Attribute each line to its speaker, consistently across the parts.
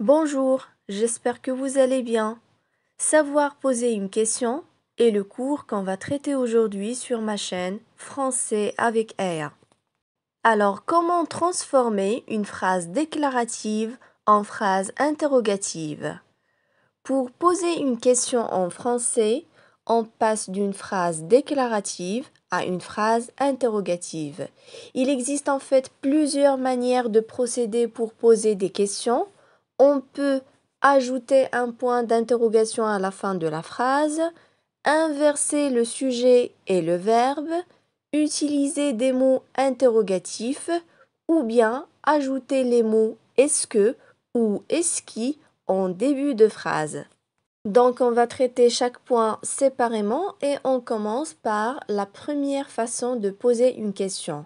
Speaker 1: Bonjour, j'espère que vous allez bien. Savoir poser une question est le cours qu'on va traiter aujourd'hui sur ma chaîne Français avec R. Alors, comment transformer une phrase déclarative en phrase interrogative? Pour poser une question en français, on passe d'une phrase déclarative à une phrase interrogative. Il existe en fait plusieurs manières de procéder pour poser des questions. On peut ajouter un point d'interrogation à la fin de la phrase, inverser le sujet et le verbe, utiliser des mots interrogatifs ou bien ajouter les mots est-ce que ou est-ce qui en début de phrase. Donc on va traiter chaque point séparément et on commence par la première façon de poser une question.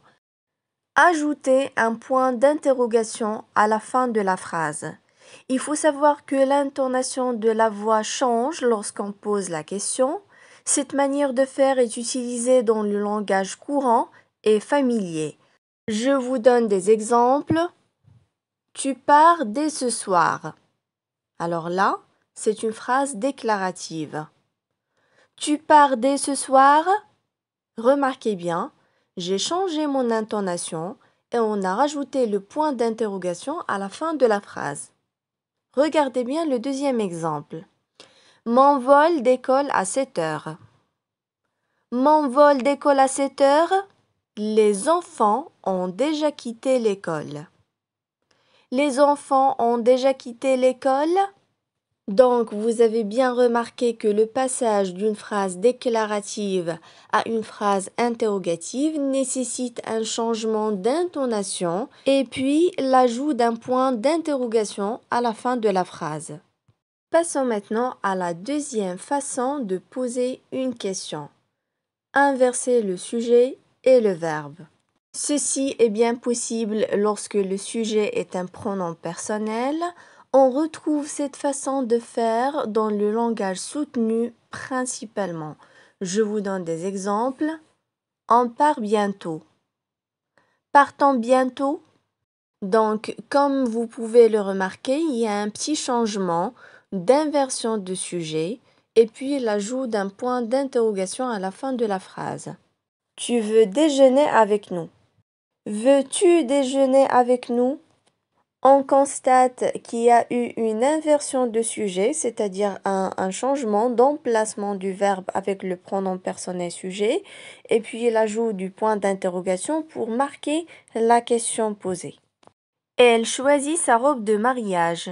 Speaker 1: Ajouter un point d'interrogation à la fin de la phrase. Il faut savoir que l'intonation de la voix change lorsqu'on pose la question. Cette manière de faire est utilisée dans le langage courant et familier. Je vous donne des exemples. Tu pars dès ce soir. Alors là, c'est une phrase déclarative. Tu pars dès ce soir? Remarquez bien, j'ai changé mon intonation et on a rajouté le point d'interrogation à la fin de la phrase. Regardez bien le deuxième exemple. Mon vol décolle à 7 heures. Mon vol décolle à 7 heures? Les enfants ont déjà quitté l'école. Les enfants ont déjà quitté l'école? Donc, vous avez bien remarqué que le passage d'une phrase déclarative à une phrase interrogative nécessite un changement d'intonation et puis l'ajout d'un point d'interrogation à la fin de la phrase. Passons maintenant à la deuxième façon de poser une question. Inverser le sujet et le verbe. Ceci est bien possible lorsque le sujet est un pronom personnel. On retrouve cette façon de faire dans le langage soutenu principalement. Je vous donne des exemples. On part bientôt. Partons bientôt. Donc, comme vous pouvez le remarquer, il y a un petit changement d'inversion de sujet et puis l'ajout d'un point d'interrogation à la fin de la phrase. Tu veux déjeuner avec nous? Veux-tu déjeuner avec nous? On constate qu'il y a eu une inversion de sujet, c'est-à-dire un changement d'emplacement du verbe avec le pronom personnel sujet, et puis l'ajout du point d'interrogation pour marquer la question posée. Elle choisit sa robe de mariage.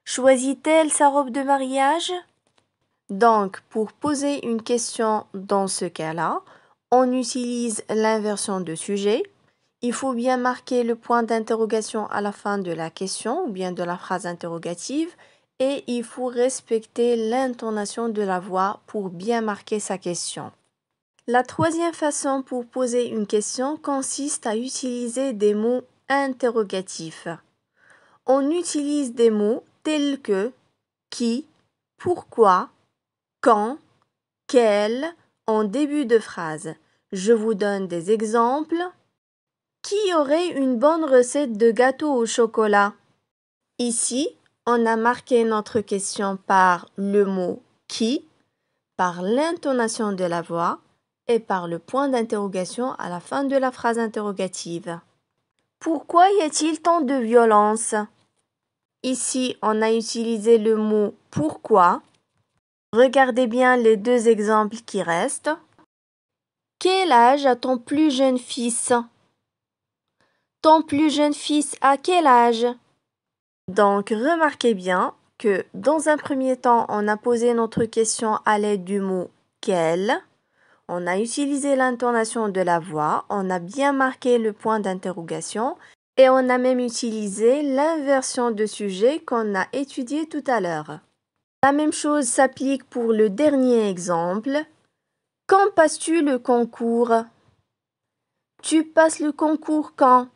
Speaker 1: Choisit-elle sa robe de mariage? Donc, pour poser une question dans ce cas-là, on utilise l'inversion de sujet. Il faut bien marquer le point d'interrogation à la fin de la question ou bien de la phrase interrogative et il faut respecter l'intonation de la voix pour bien marquer sa question. La troisième façon pour poser une question consiste à utiliser des mots interrogatifs. On utilise des mots tels que qui, pourquoi, quand, quel en début de phrase. Je vous donne des exemples. Qui aurait une bonne recette de gâteau au chocolat? Ici, on a marqué notre question par le mot qui, par l'intonation de la voix et par le point d'interrogation à la fin de la phrase interrogative. Pourquoi y a-t-il tant de violence? Ici, on a utilisé le mot pourquoi. Regardez bien les deux exemples qui restent. Quel âge a ton plus jeune fils? Ton plus jeune fils a quel âge? Donc, remarquez bien que dans un premier temps, on a posé notre question à l'aide du mot quel. On a utilisé l'intonation de la voix, on a bien marqué le point d'interrogation et on a même utilisé l'inversion de sujet qu'on a étudié tout à l'heure. La même chose s'applique pour le dernier exemple. Quand passes-tu le concours? Tu passes le concours quand?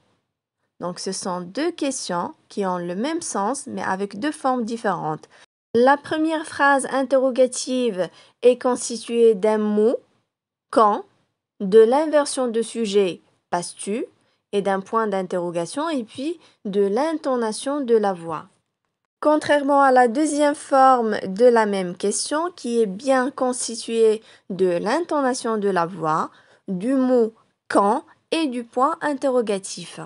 Speaker 1: Donc, ce sont deux questions qui ont le même sens, mais avec deux formes différentes. La première phrase interrogative est constituée d'un mot, quand, de l'inversion de sujet, passes-tu, et d'un point d'interrogation, et puis de l'intonation de la voix. Contrairement à la deuxième forme de la même question qui est bien constituée de l'intonation de la voix, du mot quand et du point interrogatif.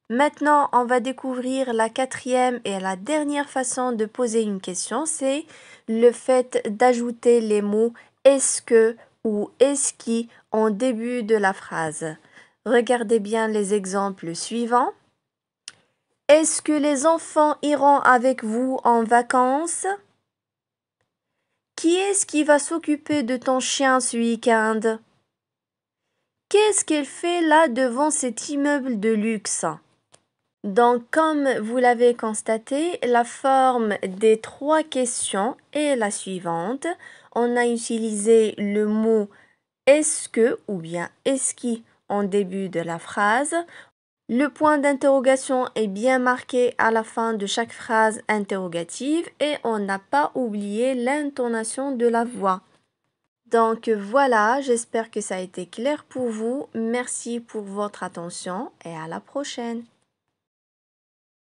Speaker 1: Maintenant, on va découvrir la quatrième et la dernière façon de poser une question, c'est le fait d'ajouter les mots est-ce que ou est-ce qui en début de la phrase. Regardez bien les exemples suivants. Est-ce que les enfants iront avec vous en vacances? Qui est-ce qui va s'occuper de ton chien ce week-end? Qu'est-ce qu'elle fait là devant cet immeuble de luxe? Donc, comme vous l'avez constaté, la forme des trois questions est la suivante. On a utilisé le mot est-ce que ou bien est-ce qui en début de la phrase. Le point d'interrogation est bien marqué à la fin de chaque phrase interrogative et on n'a pas oublié l'intonation de la voix. Donc voilà, j'espère que ça a été clair pour vous. Merci pour votre attention et à la prochaine.